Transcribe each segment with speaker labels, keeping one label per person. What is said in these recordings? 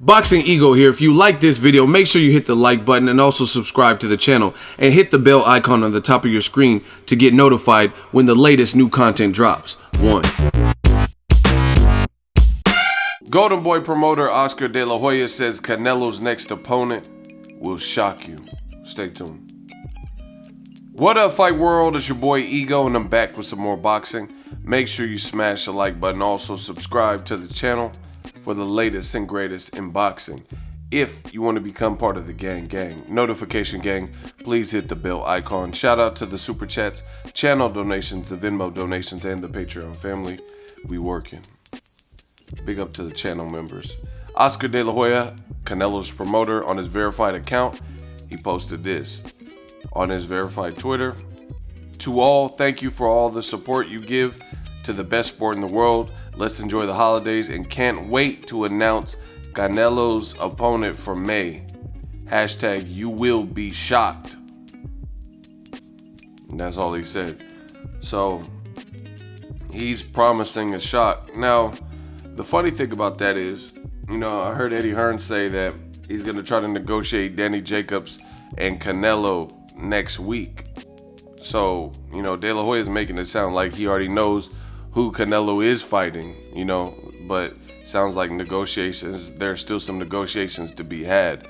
Speaker 1: Boxingego here. If you like this video, make sure you hit the like button and also subscribe to the channel and hit the bell icon on the top of your screen to get notified when the latest new content drops. 1. Golden Boy promoter Oscar De La Hoya says Canelo's next opponent will shock you. Stay tuned. What up, Fight World? It's your boy Ego, and I'm back with some more boxing. Make sure you smash the like button. Also subscribe to the channel for the latest and greatest in boxing. If you want to become part of the gang, notification gang, please hit the bell icon. Shout out to the super chats, channel donations, the Venmo donations, and the Patreon family. We working. Big up to the channel members. Oscar De La Hoya, Canelo's promoter, on his verified account, he posted this on his verified Twitter. To all, thank you for all the support you give to the best sport in the world. Let's enjoy the holidays and can't wait to announce Canelo's opponent for May. Hashtag you will be shocked. And that's all he said. So he's promising a shock. Now, the funny thing about that is, I heard Eddie Hearn say that he's going to try to negotiate Danny Jacobs and Canelo next week. So, De La Hoya is making it sound like he already knows who Canelo is fighting, but sounds like negotiations, there's still some negotiations to be had,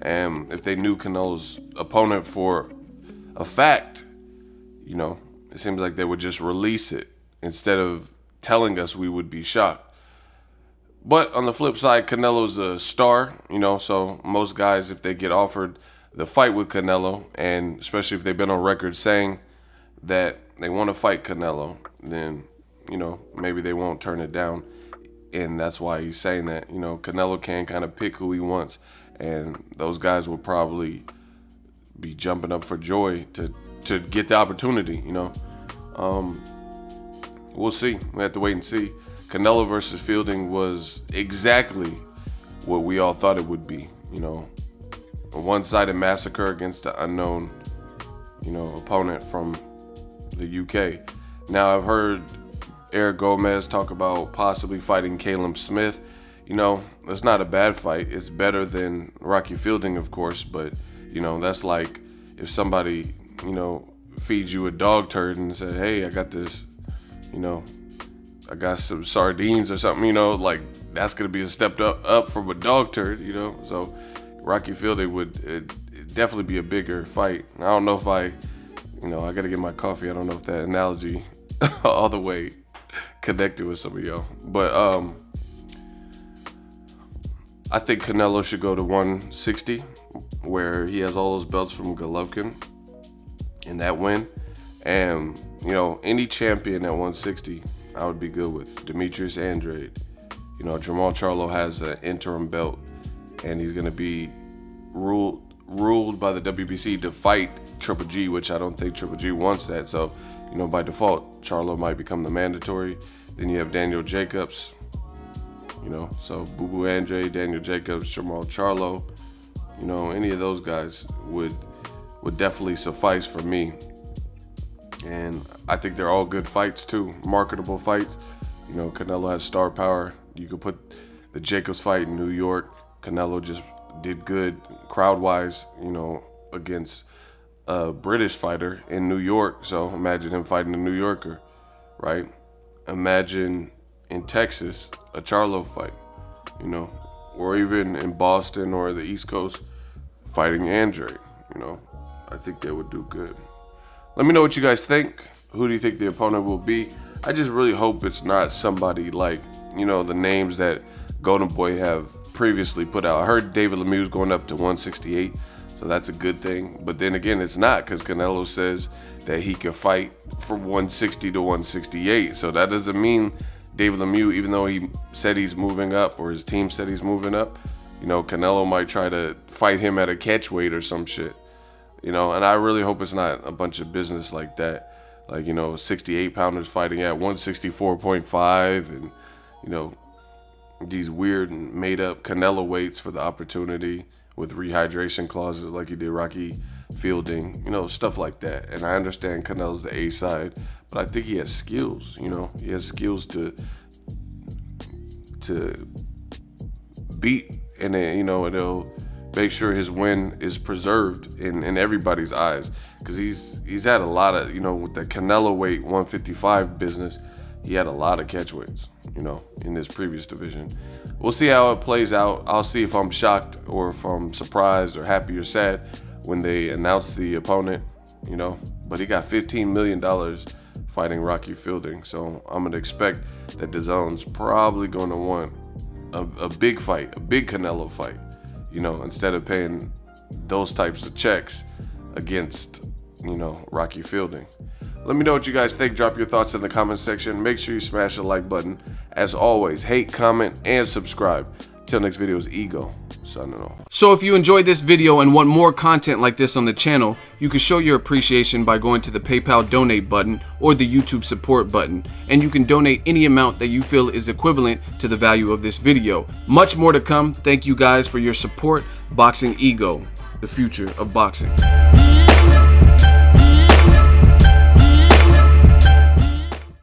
Speaker 1: and if they knew Canelo's opponent for a fact, it seems like they would just release it instead of telling us we would be shocked. But on the flip side, Canelo's a star, so most guys, if they get offered the fight with Canelo, and especially if they've been on record saying that they want to fight Canelo, then, maybe they won't turn it down. And that's why he's saying that, Canelo can kind of pick who he wants. And those guys will probably be jumping up for joy to get the opportunity, We'll see. We have to wait and see. Canelo versus Fielding was exactly what we all thought it would be, a one-sided massacre against an unknown, opponent from the UK. Now, I've heard Eric Gomez talk about possibly fighting Caleb Smith. It's not a bad fight. It's better than Rocky Fielding, of course, but, that's like if somebody, feeds you a dog turd and says, hey, I got this, I got some sardines or something, like that's going to be a step up from a dog turd, So Rocky Fielding would definitely be a bigger fight. I don't know if I got to get my coffee. I don't know if that analogy all the way connected with some of y'all. But I think Canelo should go to 160, where he has all those belts from Golovkin in that win. And, any champion at 160, I would be good with. Demetrius Andrade. Jamal Charlo has an interim belt, and he's going to be ruled by the WBC to fight Triple G, which I don't think Triple G wants that. So, by default, Charlo might become the mandatory. Then you have Daniel Jacobs, so Boo Boo Andre, Daniel Jacobs, Jamal Charlo, any of those guys would definitely suffice for me. And I think they're all good fights too, marketable fights. Canelo has star power. You could put the Jacobs fight in New York. Canelo just did good crowd-wise, against a British fighter in New York. So imagine him fighting a New Yorker, right? Imagine in Texas a Charlo fight, or even in Boston or the East Coast fighting Andre, I think they would do good. Let me know what you guys think. Who do you think the opponent will be? I just really hope it's not somebody like, the names that Golden Boy have previously put out. I heard David Lemieux's going up to 168, so that's a good thing. But then again, it's not, because Canelo says that he can fight from 160 to 168. So that doesn't mean David Lemieux, even though he said he's moving up, or his team said he's moving up, Canelo might try to fight him at a catch weight or some shit. And I really hope it's not a bunch of business like that. Like, 68 pounders fighting at 164.5 and, these weird and made up Canelo weights for the opportunity with rehydration clauses like he did Rocky Fielding, stuff like that. And I understand Canelo's the A side, but I think he has skills, he has skills to beat, and then, you know, it'll make sure his win is preserved in everybody's eyes, because he's had a lot of, you know, with the Canelo weight 155 business, he had a lot of catchweights, you know, in this previous division. We'll see how it plays out. I'll see if I'm shocked or if I'm surprised or happy or sad when they announce the opponent, you know. But he got $15 million fighting Rocky Fielding, so I'm gonna expect that DAZN's probably gonna want a big fight, a big Canelo fight, you know, instead of paying those types of checks against, you know, Rocky Fielding. Let me know what you guys think. Drop your thoughts in the comment section. Make sure you smash the like button. As always, hate, comment, and subscribe. Till next video is Ego signing off.
Speaker 2: So if you enjoyed this video and want more content like this on the channel, you can show your appreciation by going to the PayPal donate button or the YouTube support button, and you can donate any amount that you feel is equivalent to the value of this video. Much more to come. Thank you guys for your support. Boxingego, the future of boxing.